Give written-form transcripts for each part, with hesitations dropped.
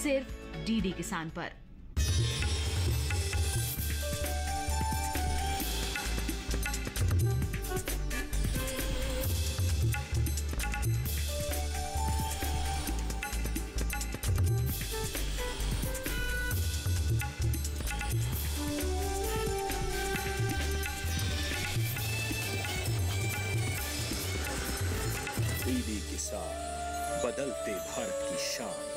सिर्फ डीडी किसान पर। डीडी किसान, बदलते भारत की शान।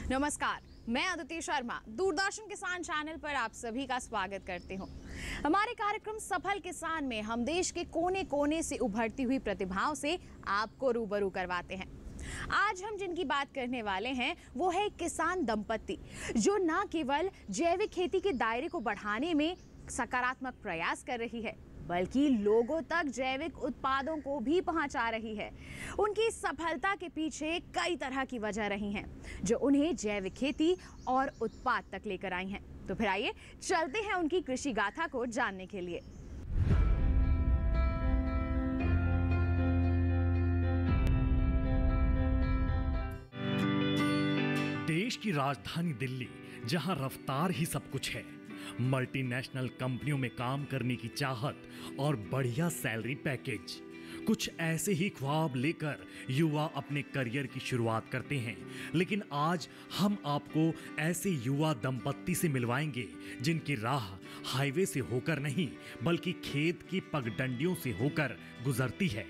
नमस्कार, मैं अदिति शर्मा दूरदर्शन किसान चैनल पर आप सभी का स्वागत करती हूं। हमारे कार्यक्रम सफल किसान में हम देश के कोने कोने से उभरती हुई प्रतिभाओं से आपको रूबरू करवाते हैं। आज हम जिनकी बात करने वाले हैं वो है एक किसान दंपत्ति जो न केवल जैविक खेती के दायरे को बढ़ाने में सकारात्मक प्रयास कर रही है बल्कि लोगों तक जैविक उत्पादों को भी पहुंचा रही है। उनकी सफलता के पीछे कई तरह की वजह रही हैं जो उन्हें जैविक खेती और उत्पाद तक लेकर आई हैं। तो फिर आइए चलते हैं उनकी कृषि गाथा को जानने के लिए। देश की राजधानी दिल्ली, जहां रफ्तार ही सब कुछ है, मल्टीनेशनल कंपनियों में काम करने की चाहत और बढ़िया सैलरी पैकेज, कुछ ऐसे ही ख्वाब लेकर युवा अपने करियर की शुरुआत करते हैं। लेकिन आज हम आपको ऐसे युवा दंपत्ति से मिलवाएंगे जिनकी राह हाईवे से होकर नहीं बल्कि खेत की पगडंडियों से होकर गुजरती है,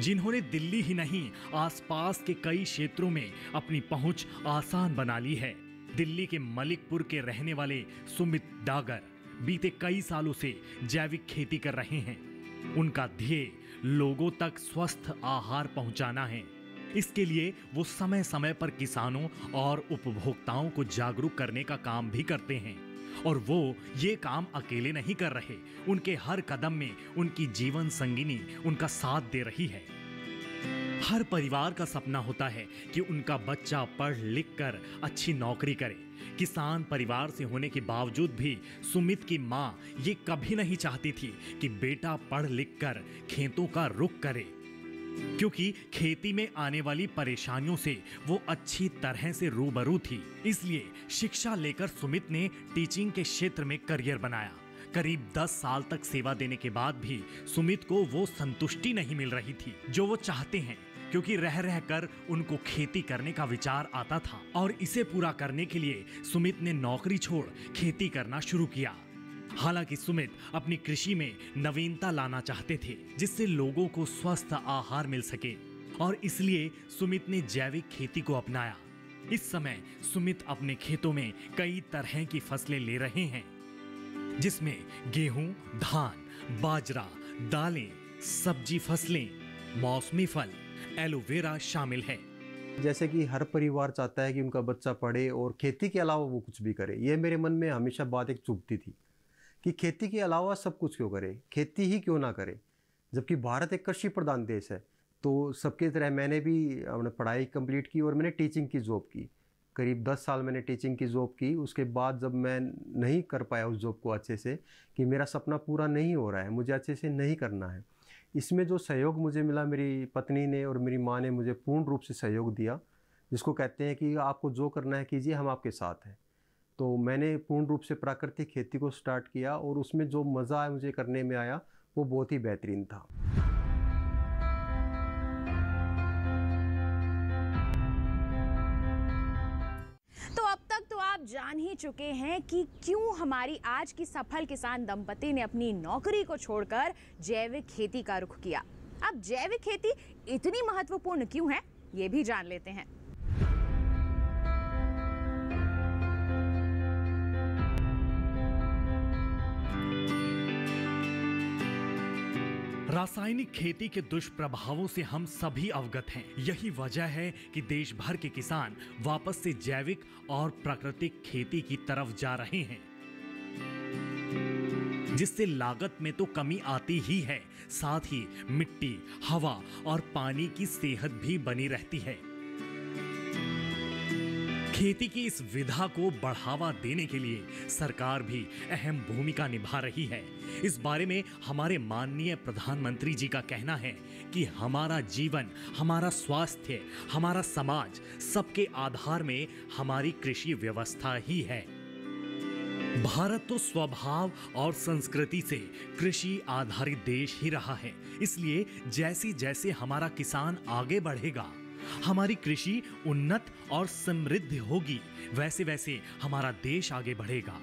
जिन्होंने दिल्ली ही नहीं आसपास के कई क्षेत्रों में अपनी पहुंच आसान बना ली है। दिल्ली के मलिकपुर के रहने वाले सुमित डागर बीते कई सालों से जैविक खेती कर रहे हैं। उनका ध्येय लोगों तक स्वस्थ आहार पहुंचाना है। इसके लिए वो समय समय पर किसानों और उपभोक्ताओं को जागरूक करने का काम भी करते हैं। और वो ये काम अकेले नहीं कर रहे, उनके हर कदम में उनकी जीवन संगिनी उनका साथ दे रही है। हर परिवार का सपना होता है कि उनका बच्चा पढ़ लिख कर अच्छी नौकरी करे। किसान परिवार से होने के बावजूद भी सुमित की मां ये कभी नहीं चाहती थी कि बेटा पढ़ लिख कर खेतों का रुख करे, क्योंकि खेती में आने वाली परेशानियों से वो अच्छी तरह से रूबरू थी। इसलिए शिक्षा लेकर सुमित ने टीचिंग के क्षेत्र में करियर बनाया। करीब 10 साल तक सेवा देने के बाद भी सुमित को वो संतुष्टि नहीं मिल रही थी जो वो चाहते हैं, क्योंकि रह रहकर उनको खेती करने का विचार आता था। और इसे पूरा करने के लिए सुमित ने नौकरी छोड़ खेती करना शुरू किया। हालांकि सुमित अपनी कृषि में नवीनता लाना चाहते थे जिससे लोगों को स्वस्थ आहार मिल सके, और इसलिए सुमित ने जैविक खेती को अपनाया। इस समय सुमित अपने खेतों में कई तरह की फसलें ले रहे हैं, जिसमें गेहूं, धान, बाजरा, दालें, सब्जी फसलें, मौसमी फल, एलोवेरा शामिल है। जैसे कि हर परिवार चाहता है कि उनका बच्चा पढ़े और खेती के अलावा वो कुछ भी करे। ये मेरे मन में हमेशा बात एक चुभती थी कि खेती के अलावा सब कुछ क्यों करे, खेती ही क्यों ना करे, जबकि भारत एक कृषि प्रधान देश है। तो सबके तरह मैंने भी अपने पढ़ाई कंप्लीट की और मैंने टीचिंग की जॉब की। करीब 10 साल मैंने टीचिंग की जॉब की। उसके बाद जब मैं नहीं कर पाया उस जॉब को अच्छे से, कि मेरा सपना पूरा नहीं हो रहा है, मुझे अच्छे से नहीं करना है, इसमें जो सहयोग मुझे मिला, मेरी पत्नी ने और मेरी माँ ने मुझे पूर्ण रूप से सहयोग दिया, जिसको कहते हैं कि आपको जो करना है कीजिए, हम आपके साथ हैं। तो मैंने पूर्ण रूप से प्राकृतिक खेती को स्टार्ट किया और उसमें जो मज़ा मुझे करने में आया वो बहुत ही बेहतरीन था। तो अब तक तो आप जान ही चुके हैं कि क्यों हमारी आज की सफल किसान दंपति ने अपनी नौकरी को छोड़कर जैविक खेती का रुख किया। अब जैविक खेती इतनी महत्वपूर्ण क्यों है, ये भी जान लेते हैं। रासायनिक खेती के दुष्प्रभावों से हम सभी अवगत हैं। यही वजह है कि देश भर के किसान वापस से जैविक और प्राकृतिक खेती की तरफ जा रहे हैं, जिससे लागत में तो कमी आती ही है, साथ ही मिट्टी, हवा और पानी की सेहत भी बनी रहती है। खेती की इस विधा को बढ़ावा देने के लिए सरकार भी अहम भूमिका निभा रही है। इस बारे में हमारे माननीय प्रधानमंत्री जी का कहना है कि हमारा जीवन, हमारा स्वास्थ्य, हमारा समाज, सबके आधार में हमारी कृषि व्यवस्था ही है। भारत तो स्वभाव और संस्कृति से कृषि आधारित देश ही रहा है, इसलिए जैसे जैसे हमारा किसान आगे बढ़ेगा, हमारी कृषि उन्नत और समृद्ध होगी, वैसे वैसे हमारा देश आगे बढ़ेगा।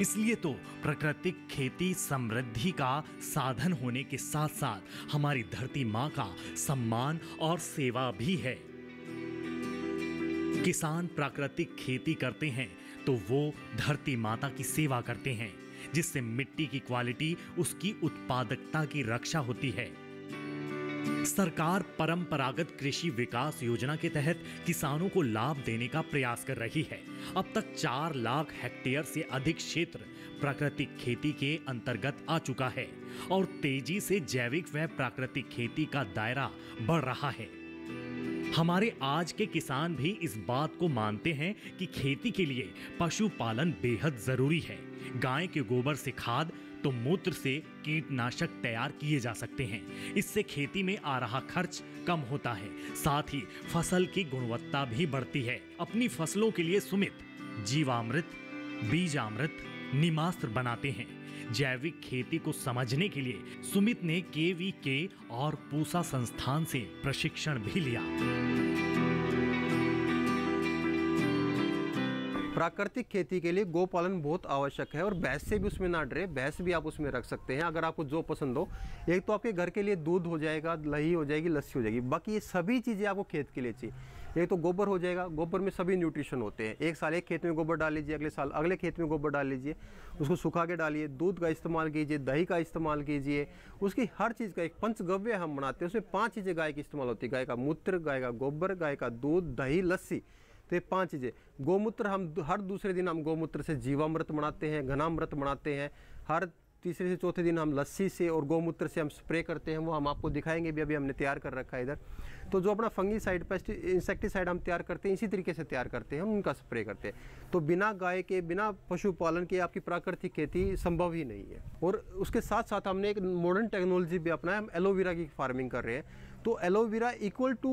इसलिए तो प्राकृतिक खेती समृद्धि का साधन होने के साथ साथ हमारी धरती माँ का सम्मान और सेवा भी है। किसान प्राकृतिक खेती करते हैं तो वो धरती माता की सेवा करते हैं, जिससे मिट्टी की क्वालिटी, उसकी उत्पादकता की रक्षा होती है। सरकार परंपरागत कृषि विकास योजना के तहत किसानों को लाभ देने का प्रयास कर रही है। अब तक 4 लाख हेक्टेयर से अधिक क्षेत्र प्राकृतिक खेती के अंतर्गत आ चुका है और तेजी से जैविक व प्राकृतिक खेती का दायरा बढ़ रहा है। हमारे आज के किसान भी इस बात को मानते हैं कि खेती के लिए पशुपालन बेहद जरूरी है। गाय के गोबर से खाद तो मूत्र से कीटनाशक तैयार किए जा सकते हैं। इससे खेती में आ रहा खर्च कम होता है, साथ ही फसल की गुणवत्ता भी बढ़ती है। अपनी फसलों के लिए सुमित जीवामृत, बीजामृत, नीमास्त्र बनाते हैं। जैविक खेती को समझने के लिए सुमित ने KVK और पूसा संस्थान से प्रशिक्षण भी लिया। प्राकृतिक खेती के लिए गोपालन बहुत आवश्यक है और भैंस से भी उसमें ना डरे, भैंस भी आप उसमें रख सकते हैं अगर आपको जो पसंद हो। एक तो आपके घर के लिए दूध हो जाएगा, दही हो जाएगी, लस्सी हो जाएगी, बाकी ये सभी चीज़ें आपको खेत के लिए चाहिए। एक तो गोबर हो जाएगा, गोबर में सभी न्यूट्रिशन होते हैं। एक साल एक खेत में गोबर डाल लीजिए, अगले साल अगले खेत में गोबर डाल लीजिए, उसको सुखा के डालिए, दूध का इस्तेमाल कीजिए, दही का इस्तेमाल कीजिए। उसकी हर चीज़ का एक पंचगव्य हम बनाते हैं, उसमें 5 चीज़ें गाय की इस्तेमाल होती है। गाय का मूत्र, गाय का गोबर, गाय का दूध, दही, लस्सी, तो ये 5 चीज़ें। गोमूत्र हम हर दूसरे दिन हम गोमूत्र से जीवामृत बनाते हैं, घनामृत बनाते हैं। हर तीसरे से चौथे दिन हम लस्सी से और गोमूत्र से हम स्प्रे करते हैं, वो हम आपको दिखाएंगे भी, अभी हमने तैयार कर रखा है इधर। तो जो अपना फंगीसाइड, इंसेक्टिसाइड हम तैयार करते हैं, इसी तरीके से तैयार करते हैं, हम उनका स्प्रे करते हैं। तो बिना गाय के, बिना पशुपालन के आपकी प्राकृतिक खेती संभव ही नहीं है। और उसके साथ साथ हमने एक मॉडर्न टेक्नोलॉजी भी अपनाया, हम एलोवेरा की फार्मिंग कर रहे हैं। तो एलोवेरा इक्वल टू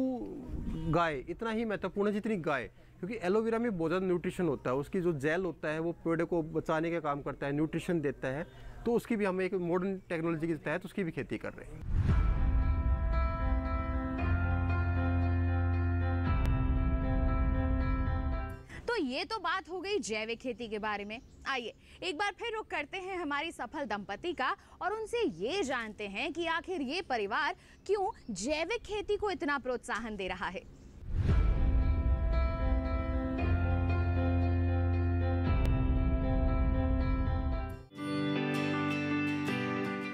गाय इतना ही महत्वपूर्ण है जितनी गाय, क्योंकि एलोवेरा में बहुत ज़्यादा न्यूट्रिशन होता है। उसकी जो जेल होता है वो पेड़ को बचाने का काम करता है, न्यूट्रिशन देता है। तो उसकी भी हम एक मॉडर्न टेक्नोलॉजी के तहत उसकी भी खेती कर रहे हैं। तो ये तो बात हो गई जैविक खेती के बारे में। आइए एक बार फिर रुख करते हैं हमारी सफल दंपति का और उनसे ये जानते हैं कि आखिर ये परिवार क्यों जैविक खेती को इतना प्रोत्साहन दे रहा है।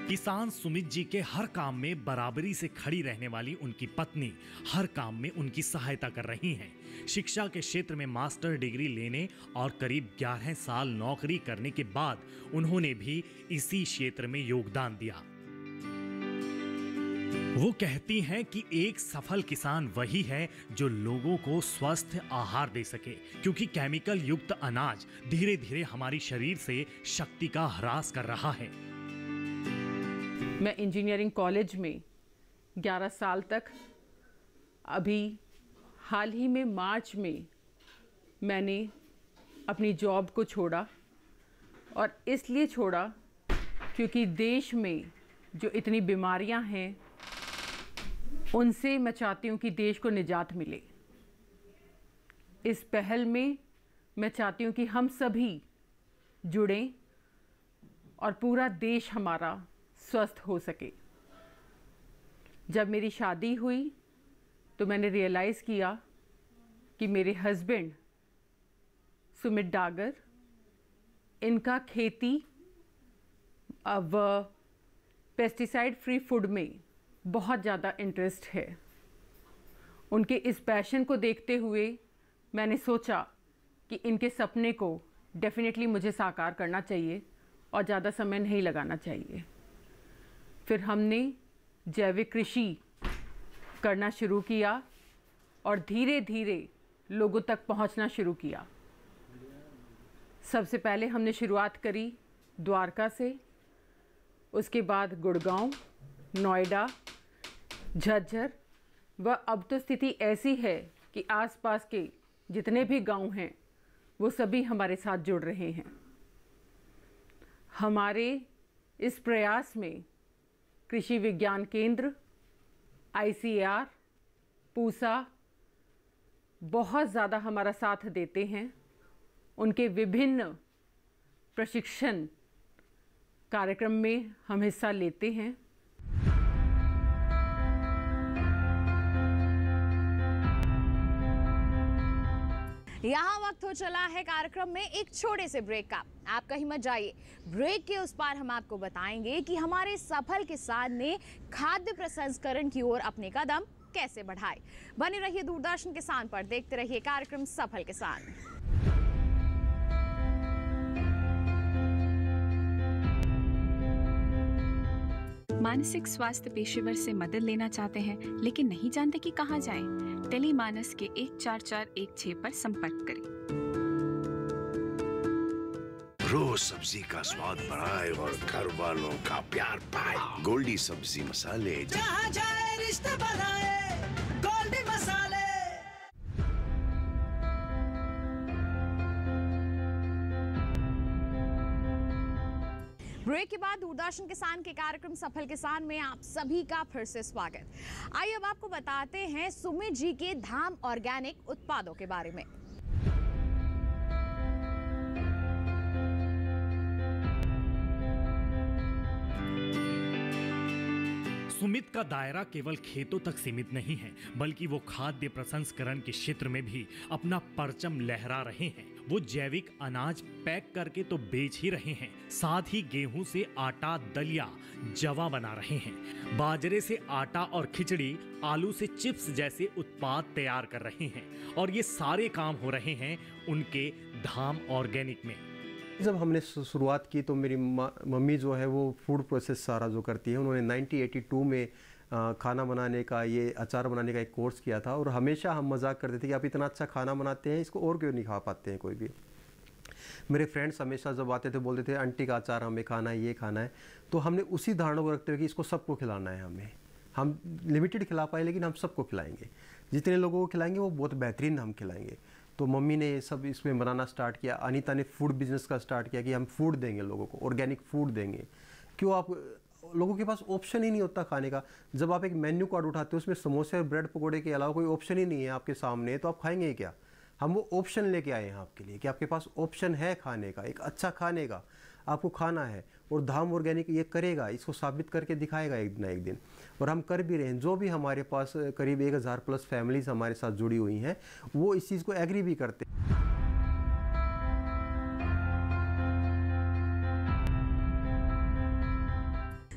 किसान सुमित जी के हर काम में बराबरी से खड़ी रहने वाली उनकी पत्नी हर काम में उनकी सहायता कर रही हैं। शिक्षा के क्षेत्र में मास्टर डिग्री लेने और करीब 11 साल नौकरी करने के बाद उन्होंने भी इसी क्षेत्र में योगदान दिया। वो कहती हैं कि एक सफल किसान वही है जो लोगों को स्वस्थ आहार दे सके, क्योंकि केमिकल युक्त अनाज धीरे धीरे हमारी शरीर से शक्ति का ह्रास कर रहा है। मैं इंजीनियरिंग कॉलेज में 11 साल तक, अभी हाल ही में मार्च में मैंने अपनी जॉब को छोड़ा, और इसलिए छोड़ा क्योंकि देश में जो इतनी बीमारियां हैं उनसे मैं चाहती हूँ कि देश को निजात मिले। इस पहल में मैं चाहती हूँ कि हम सभी जुड़ें और पूरा देश हमारा स्वस्थ हो सके। जब मेरी शादी हुई तो मैंने रियलाइज़ किया कि मेरे हस्बैंड सुमित डागर इनका खेती अब पेस्टिसाइड फ्री फूड में बहुत ज़्यादा इंटरेस्ट है। उनके इस पैशन को देखते हुए मैंने सोचा कि इनके सपने को डेफिनेटली मुझे साकार करना चाहिए और ज़्यादा समय नहीं लगाना चाहिए। फिर हमने जैविक कृषि करना शुरू किया और धीरे धीरे लोगों तक पहुंचना शुरू किया। सबसे पहले हमने शुरुआत करी द्वारका से, उसके बाद गुड़गांव, नोएडा, झज्जर व अब तो स्थिति ऐसी है कि आसपास के जितने भी गांव हैं वो सभी हमारे साथ जुड़ रहे हैं। हमारे इस प्रयास में कृषि विज्ञान केंद्र, ICAR, पूसा बहुत ज़्यादा हमारा साथ देते हैं। उनके विभिन्न प्रशिक्षण कार्यक्रम में हम हिस्सा लेते हैं। यहाँ वक्त हो चला है कार्यक्रम में एक छोटे से ब्रेक का। आप कहीं मत जाइए। ब्रेक के उस पार हम आपको बताएंगे कि हमारे सफल किसान ने खाद्य प्रसंस्करण की ओर अपने कदम कैसे बढ़ाए। बने रहिए दूरदर्शन किसान पर, देखते रहिए कार्यक्रम सफल किसान। मानसिक स्वास्थ्य पेशेवर से मदद लेना चाहते हैं लेकिन नहीं जानते कि कहां जाएं? टेलीमानस के 14416 पर संपर्क करें। रोज सब्जी का स्वाद बढ़ाए और घर वालों का प्यार पाए। गोल्डी सब्जी मसाले, जहाँ जाए रिश्ते बनाए, गोल्डी मसाले। ब्रेक के बाद दूरदर्शन किसान के कार्यक्रम सफल किसान में आप सभी का फिर से स्वागत। आइए अब आपको बताते हैं सुमित जी के धाम ऑर्गेनिक उत्पादों के बारे में। सुमित का दायरा केवल खेतों तक सीमित नहीं है, बल्कि वो खाद्य प्रसंस्करण के क्षेत्र में भी अपना परचम लहरा रहे हैं। वो जैविक अनाज पैक करके तो बेच ही रहे हैं, साथ ही गेहूं से आटा, दलिया, जवा बना रहे हैं। बाजरे से आटा और खिचड़ी, आलू से चिप्स जैसे उत्पाद तैयार कर रहे हैं और ये सारे काम हो रहे हैं उनके धाम ऑर्गेनिक में। जब हमने शुरुआत की तो मेरी मम्मी जो है वो फूड प्रोसेस सारा जो करती है, उन्होंने 1982 में खाना बनाने का, ये अचार बनाने का एक कोर्स किया था और हमेशा हम मजाक करते थे कि आप इतना अच्छा खाना बनाते हैं, इसको और क्यों नहीं खा पाते हैं कोई भी। मेरे फ्रेंड्स हमेशा जब आते थे बोलते थे आंटी का अचार हमें खाना है, ये खाना है। तो हमने उसी धारणा को रखते हुए कि इसको सबको खिलाना है हमें। हम लिमिटेड खिला पाए लेकिन हम सबको खिलाएंगे, जितने लोगों को खिलाएंगे वो बहुत बेहतरीन हम खिलाएंगे। तो मम्मी ने ये सब इसमें बनाना स्टार्ट किया। अनीता ने फूड बिजनेस का स्टार्ट किया कि हम फूड देंगे लोगों को, ऑर्गेनिक फूड देंगे। क्यों, आप लोगों के पास ऑप्शन ही नहीं होता खाने का। जब आप एक मेन्यू कार्ड उठाते हो उसमें समोसे और ब्रेड पकौड़े के अलावा कोई ऑप्शन ही नहीं है आपके सामने, तो आप खाएंगे क्या। हम वो ऑप्शन लेके आए हैं आपके लिए कि आपके पास ऑप्शन है खाने का, एक अच्छा खाने का, आपको खाना है। और धाम ऑर्गेनिक ये करेगा, इसको साबित करके दिखाएगा एक ना एक दिन। और हम कर भी रहे हैं। जो भी हमारे पास करीब 1000 प्लस फैमिलीज हमारे साथ जुड़ी हुई हैं, वो इस चीज़ को एग्री भी करते हैं।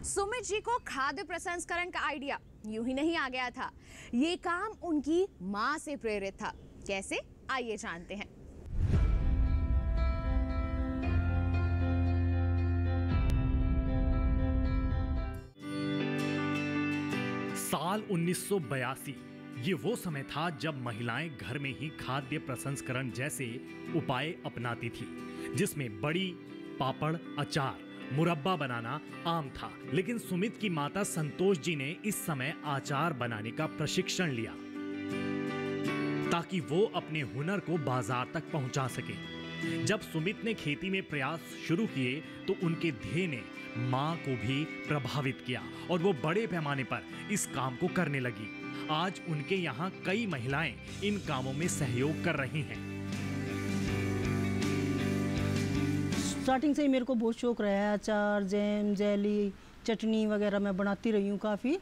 सुमित जी को खाद्य प्रसंस्करण का आइडिया यूं ही नहीं आ गया था। ये काम उनकी मां से प्रेरित था। कैसे, आइए जानते हैं। साल 1982 ये वो समय था जब महिलाएं घर में ही खाद्य प्रसंस्करण जैसे उपाय अपनाती थी, जिसमें बड़ी, पापड़, अचार, मुरब्बा बनाना आम था। लेकिन सुमित की माता संतोष जी ने इस समय अचार बनाने का प्रशिक्षण लिया ताकि वो अपने हुनर को बाजार तक पहुंचा सके। जब सुमित ने खेती में प्रयास शुरू किए तो उनके ध्येय ने मां को भी प्रभावित किया और वो बड़े पैमाने पर इस काम को करने लगी। आज उनके यहाँ कई महिलाएं इन कामों में सहयोग कर रही हैं। स्टार्टिंग से ही मेरे को बहुत शौक रहा है। अचार, जैम, जेली, चटनी वगैरह मैं बनाती रही हूँ काफ़ी।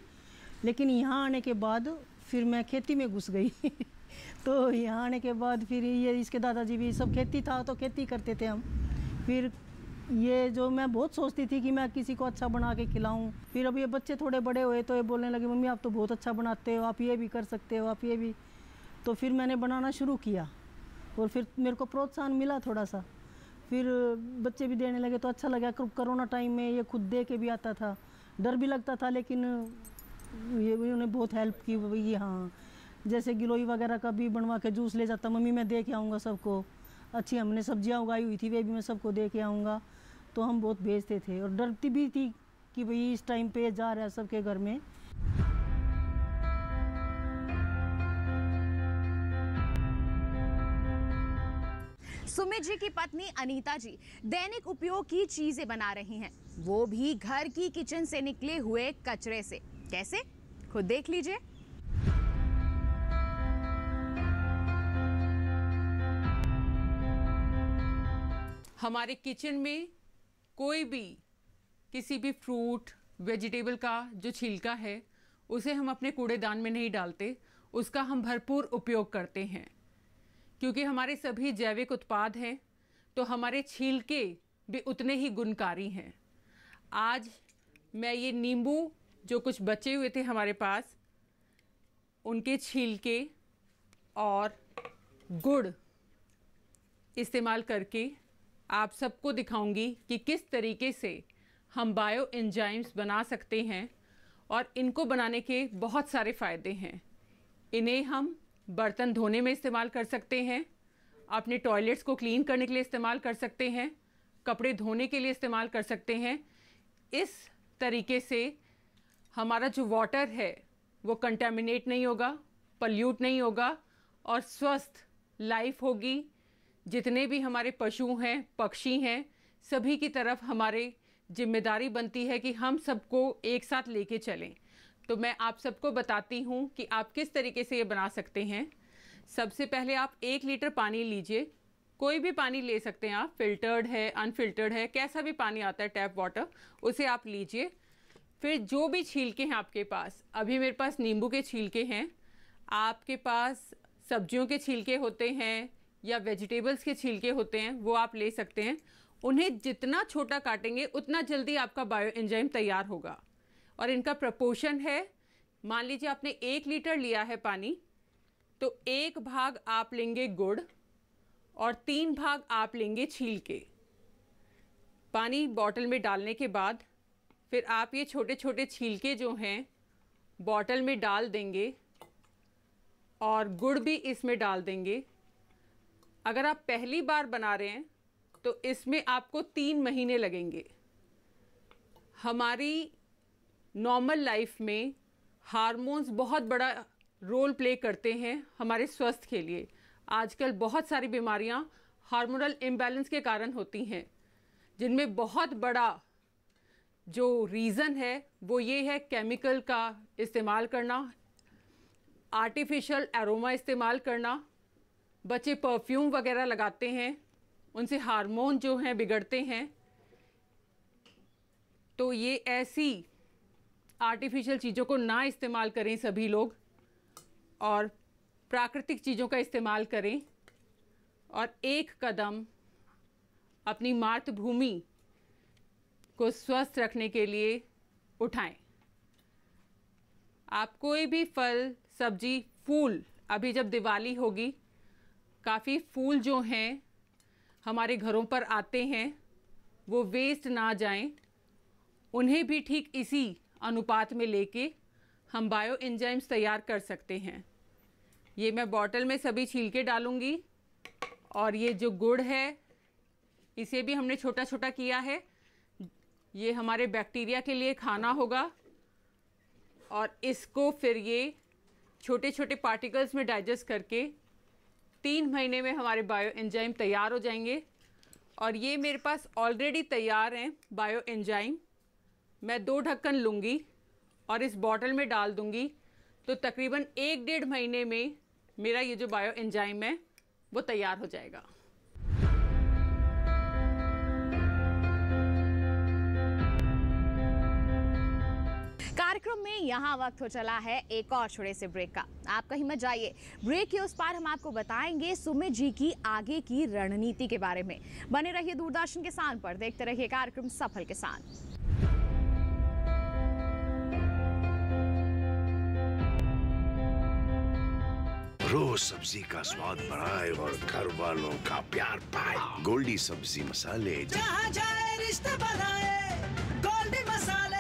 लेकिन यहाँ आने के बाद फिर मैं खेती में घुस गई तो यहाँ आने के बाद फिर ये इसके दादाजी भी सब खेती था तो खेती करते थे हम। फिर ये जो मैं बहुत सोचती थी कि मैं किसी को अच्छा बना के खिलाऊं, फिर अब ये बच्चे थोड़े बड़े हुए तो ये बोलने लगे मम्मी आप तो बहुत अच्छा बनाते हो, आप ये भी कर सकते हो, आप ये भी। तो फिर मैंने बनाना शुरू किया और फिर मेरे को प्रोत्साहन मिला थोड़ा सा, फिर बच्चे भी देने लगे तो अच्छा लगा। कोरोना टाइम में ये खुद दे के भी आता था, डर भी लगता था, लेकिन ये उन्होंने बहुत हेल्प की भाई। हाँ, जैसे गिलोई वगैरह का भी बनवा के जूस ले जाता, मम्मी मैं दे के आऊँगा सबको, अच्छी हमने सब्जियां उगाई हुई थी वे भी मैं सबको दे के आऊँगा। तो हम बहुत बेचते थे और डरती भी थी कि भाई इस टाइम पे जा रहा है सबके घर में। सुमित जी की पत्नी अनीता जी दैनिक उपयोग की चीजें बना रही हैं, वो भी घर की किचन से निकले हुए कचरे से। कैसे, खुद देख लीजिए। हमारे किचन में कोई भी किसी भी फ्रूट वेजिटेबल का जो छिलका है उसे हम अपने कूड़ेदान में नहीं डालते, उसका हम भरपूर उपयोग करते हैं। क्योंकि हमारे सभी जैविक उत्पाद हैं तो हमारे छिलके भी उतने ही गुणकारी हैं। आज मैं ये नींबू जो कुछ बचे हुए थे हमारे पास, उनके छिलके और गुड़ इस्तेमाल करके आप सबको दिखाऊंगी कि किस तरीके से हम बायो एंजाइम्स बना सकते हैं और इनको बनाने के बहुत सारे फ़ायदे हैं। इन्हें हम बर्तन धोने में इस्तेमाल कर सकते हैं, अपने टॉयलेट्स को क्लीन करने के लिए इस्तेमाल कर सकते हैं, कपड़े धोने के लिए इस्तेमाल कर सकते हैं। इस तरीके से हमारा जो वाटर है वो कंटेमिनेट नहीं होगा, पल्यूट नहीं होगा और स्वस्थ लाइफ होगी। जितने भी हमारे पशु हैं, पक्षी हैं, सभी की तरफ हमारे जिम्मेदारी बनती है कि हम सबको एक साथ लेके चलें। तो मैं आप सबको बताती हूँ कि आप किस तरीके से ये बना सकते हैं। सबसे पहले आप 1 लीटर पानी लीजिए, कोई भी पानी ले सकते हैं आप, फिल्टर्ड है, अनफिल्टर्ड है, कैसा भी पानी आता है टैप वाटर, उसे आप लीजिए। फिर जो भी छीलके हैं आपके पास, अभी मेरे पास नींबू के छीलके हैं, आपके पास सब्जियों के छिलके होते हैं या वेजिटेबल्स के छिलके होते हैं, वो आप ले सकते हैं। उन्हें जितना छोटा काटेंगे उतना जल्दी आपका बायो एंजाइम तैयार होगा। और इनका प्रपोर्शन है, मान लीजिए आपने 1 लीटर लिया है पानी, तो 1 भाग आप लेंगे गुड़ और 3 भाग आप लेंगे छीलके। पानी बॉटल में डालने के बाद फिर आप ये छोटे छोटे छीलके जो हैं बॉटल में डाल देंगे और गुड़ भी इसमें डाल देंगे। अगर आप पहली बार बना रहे हैं तो इसमें आपको 3 महीने लगेंगे। हमारी नॉर्मल लाइफ में हार्मोन्स बहुत बड़ा रोल प्ले करते हैं हमारे स्वास्थ्य के लिए। आजकल बहुत सारी बीमारियां हार्मोनल इम्बैलेंस के कारण होती हैं, जिनमें बहुत बड़ा जो रीज़न है वो ये है केमिकल का इस्तेमाल करना, आर्टिफिशियल एरोमा इस्तेमाल करना। बच्चे परफ्यूम वगैरह लगाते हैं, उनसे हार्मोन जो हैं बिगड़ते हैं। तो ये ऐसी आर्टिफिशियल चीज़ों को ना इस्तेमाल करें सभी लोग, और प्राकृतिक चीज़ों का इस्तेमाल करें और एक कदम अपनी मातृभूमि को स्वस्थ रखने के लिए उठाएं। आप कोई भी फल, सब्जी, फूल, अभी जब दिवाली होगी काफ़ी फूल जो हैं हमारे घरों पर आते हैं, वो वेस्ट ना जाएं, उन्हें भी ठीक इसी अनुपात में लेके हम बायो एंजाइम्स तैयार कर सकते हैं। ये मैं बॉटल में सभी छीलके डालूंगी और ये जो गुड़ है इसे भी हमने छोटा छोटा किया है। ये हमारे बैक्टीरिया के लिए खाना होगा और इसको फिर ये छोटे छोटे पार्टिकल्स में डाइजेस्ट करके 3 महीने में हमारे बायो एंजाइम तैयार हो जाएंगे। और ये मेरे पास ऑलरेडी तैयार हैं बायो एंजाइम। मैं 2 ढक्कन लूँगी और इस बॉटल में डाल दूँगी, तो तकरीबन 1-1.5 महीने में मेरा ये जो बायो एंजाइम है वो तैयार हो जाएगा। कार्यक्रम में यहाँ वक्त हो चला है एक और छोटे से ब्रेक का। आप कहीं मत जाइए, ब्रेक के उस पार हम आपको बताएंगे सुमित जी की आगे की रणनीति के बारे में। बने रहिए दूरदर्शन किसान पर, देखते रहिए कार्यक्रम सफल किसान। रोज सब्जी का स्वाद बढ़ाए और घर वालों का प्यार पाए। गोल्डी सब्जी मसाले, जहाँ जाए रिश्ते बनाए, गोल्डी मसाले।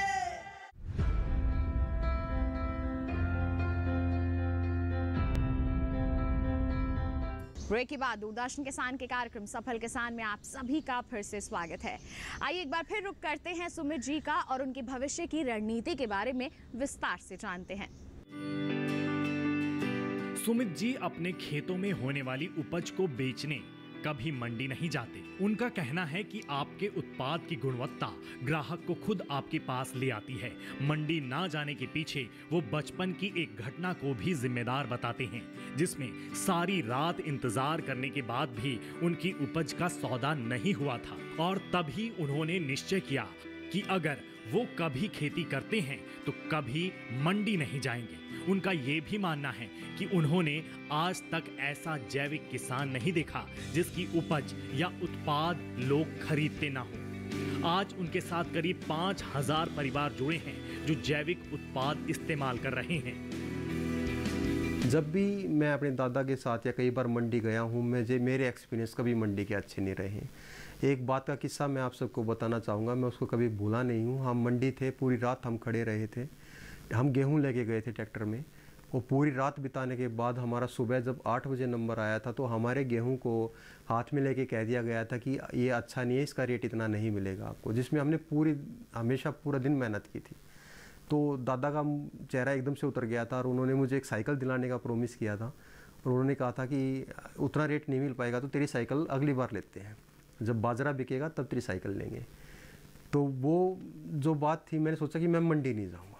ब्रेक के बाद दूरदर्शन किसान के कार्यक्रम सफल किसान में आप सभी का फिर से स्वागत है। आइए एक बार फिर रुक करते हैं सुमित जी का और उनकी भविष्य की रणनीति के बारे में विस्तार से जानते हैं। सुमित जी अपने खेतों में होने वाली उपज को बेचने कभी मंडी नहीं जाते। उनका कहना है कि आपके उत्पाद की गुणवत्ता ग्राहक को खुद आपके पास ले आती है। मंडी ना जाने के पीछे वो बचपन की एक घटना को भी जिम्मेदार बताते हैं, जिसमें सारी रात इंतजार करने के बाद भी उनकी उपज का सौदा नहीं हुआ था। और तभी उन्होंने निश्चय किया कि अगर वो कभी खेती करते हैं तो कभी मंडी नहीं जाएंगे। उनका ये भी मानना है कि उन्होंने आज तक ऐसा जैविक किसान नहीं देखा जिसकी उपज या उत्पाद लोग खरीदते ना हो। आज उनके साथ करीब 5000 परिवार जुड़े हैं जो जैविक उत्पाद इस्तेमाल कर रहे हैं। जब भी मैं अपने दादा के साथ या कई बार मंडी गया हूँ, मेरे एक्सपीरियंस कभी मंडी के अच्छे नहीं रहे। एक बात का किस्सा मैं आप सबको बताना चाहूँगा, मैं उसको कभी भूला नहीं हूँ। हम मंडी थे, पूरी रात हम खड़े रहे थे। हम गेहूं लेके गए थे ट्रैक्टर में, और पूरी रात बिताने के बाद हमारा सुबह जब 8 बजे नंबर आया था तो हमारे गेहूं को हाथ में लेके कह दिया गया था कि ये अच्छा नहीं है, इसका रेट इतना नहीं मिलेगा आपको, जिसमें हमने हमेशा पूरा दिन मेहनत की थी। तो दादा का चेहरा एकदम से उतर गया था और उन्होंने मुझे एक साइकिल दिलाने का प्रॉमिस किया था। और उन्होंने कहा था कि उतना रेट नहीं मिल पाएगा तो तेरी साइकिल अगली बार लेते हैं, जब बाजरा बिकेगा तब तेरी साइकिल लेंगे। तो वो जो बात थी, मैंने सोचा कि मैं मंडी नहीं जाऊँगा,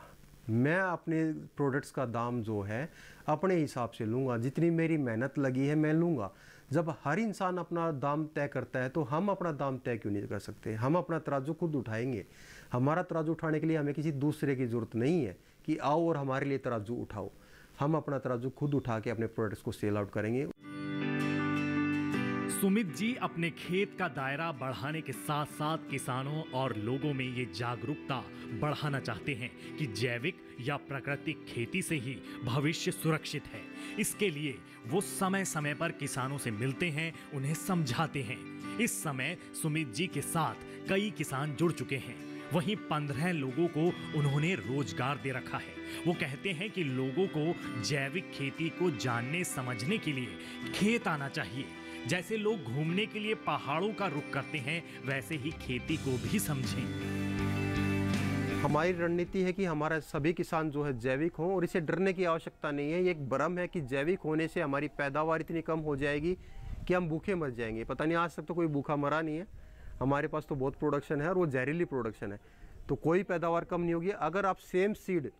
मैं अपने प्रोडक्ट्स का दाम जो है अपने हिसाब से लूँगा, जितनी मेरी मेहनत लगी है मैं लूँगा। जब हर इंसान अपना दाम तय करता है तो हम अपना दाम तय क्यों नहीं कर सकते? हम अपना तराजू खुद उठाएंगे। हमारा तराजू उठाने के लिए हमें किसी दूसरे की ज़रूरत नहीं है कि आओ और हमारे लिए तराजू उठाओ। हम अपना तराजू खुद उठा के अपने प्रोडक्ट्स को सेल आउट करेंगे। सुमित जी अपने खेत का दायरा बढ़ाने के साथ साथ किसानों और लोगों में ये जागरूकता बढ़ाना चाहते हैं कि जैविक या प्राकृतिक खेती से ही भविष्य सुरक्षित है। इसके लिए वो समय समय पर किसानों से मिलते हैं, उन्हें समझाते हैं। इस समय सुमित जी के साथ कई किसान जुड़ चुके हैं, वहीं 15 लोगों को उन्होंने रोजगार दे रखा है। वो कहते हैं कि लोगों को जैविक खेती को जानने समझने के लिए खेत आना चाहिए। जैसे लोग घूमने के लिए पहाड़ों का रुख करते हैं, वैसे ही खेती को भी समझें। हमारी रणनीति है कि हमारा सभी किसान जो है जैविक हों, और इसे डरने की आवश्यकता नहीं है। ये एक भ्रम है कि जैविक होने से हमारी पैदावार इतनी कम हो जाएगी कि हम भूखे मर जाएंगे। पता नहीं, आज तक तो कोई भूखा मरा नहीं है। हमारे पास तो बहुत प्रोडक्शन है और वो जहरीली प्रोडक्शन है, तो कोई पैदावार कम नहीं होगी। अगर आप सेम सीड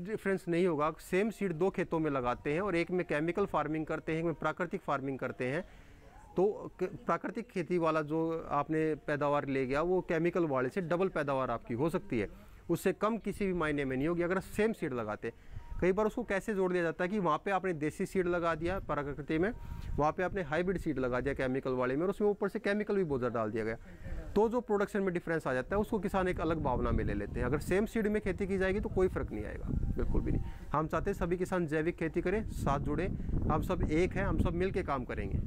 डिफरेंस नहीं होगा, सेम सीड 2 खेतों में लगाते हैं और एक में केमिकल फार्मिंग करते हैं, एक में प्राकृतिक फार्मिंग करते हैं, तो प्राकृतिक खेती वाला जो आपने पैदावार ले गया वो केमिकल वाले से डबल पैदावार आपकी हो सकती है, उससे कम किसी भी मायने में नहीं होगी अगर सेम सीड लगाते। कई बार उसको कैसे जोड़ दिया जाता है कि वहाँ पे आपने देसी सीड लगा दिया प्राकृतिक में, वहाँ पे आपने हाइब्रिड सीड लगा दिया केमिकल वाले में, और उसमें ऊपर से केमिकल भी बहुत ज़्यादा डाल दिया गया, तो जो प्रोडक्शन में डिफरेंस आ जाता है उसको किसान एक अलग भावना में ले लेते हैं। अगर सेम सीड में खेती की जाएगी तो कोई फ़र्क नहीं आएगा, बिल्कुल भी नहीं। हम चाहते हैं सभी किसान जैविक खेती करें, साथ जुड़े, हम सब एक हैं, हम सब मिल के काम करेंगे।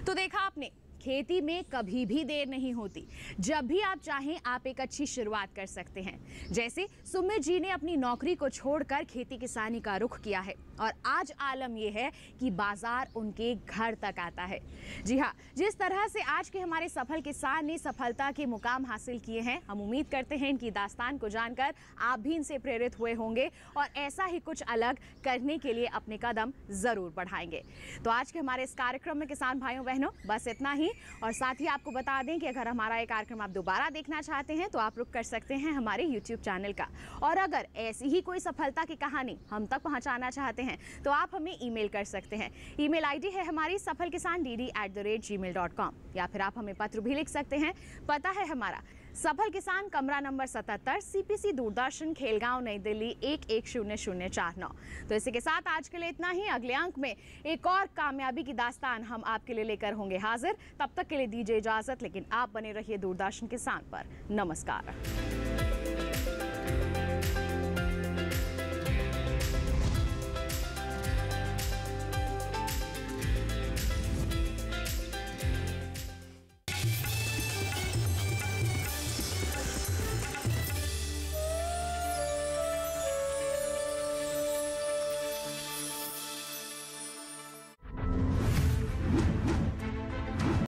तो देखा आपने, खेती में कभी भी देर नहीं होती। जब भी आप चाहें आप एक अच्छी शुरुआत कर सकते हैं। जैसे सुमित जी ने अपनी नौकरी को छोड़कर खेती किसानी का रुख किया है और आज आलम यह है कि बाजार उनके घर तक आता है। जी हाँ, जिस तरह से आज के हमारे सफल किसान ने सफलता के मुकाम हासिल किए हैं, हम उम्मीद करते हैं इनकी दास्तान को जानकर आप भी इनसे प्रेरित हुए होंगे और ऐसा ही कुछ अलग करने के लिए अपने कदम जरूर बढ़ाएंगे। तो आज के हमारे इस कार्यक्रम में किसान भाइयों बहनों बस इतना ही। और साथ ही आपको बता दें कि अगर हमारा ये कार्यक्रम आप दोबारा देखना चाहते हैं तो आप रुक कर सकते हैं हमारे YouTube चैनल का। और अगर ऐसी ही कोई सफलता की कहानी हम तक पहुंचाना चाहते हैं तो आप हमें ईमेल कर सकते हैं। ईमेल आईडी है हमारी safalkisan@gmail.com, या फिर आप हमें पत्र भी लिख सकते हैं। पता है हमारा सफल किसान, कमरा नंबर 77, CPC दूरदर्शन, खेलगांव, नई दिल्ली 110049। तो इसी के साथ आज के लिए इतना ही। अगले अंक में एक और कामयाबी की दास्तान हम आपके लिए लेकर होंगे हाजिर। तब तक के लिए दीजिए इजाजत, लेकिन आप बने रहिए दूरदर्शन किसान पर। नमस्कार।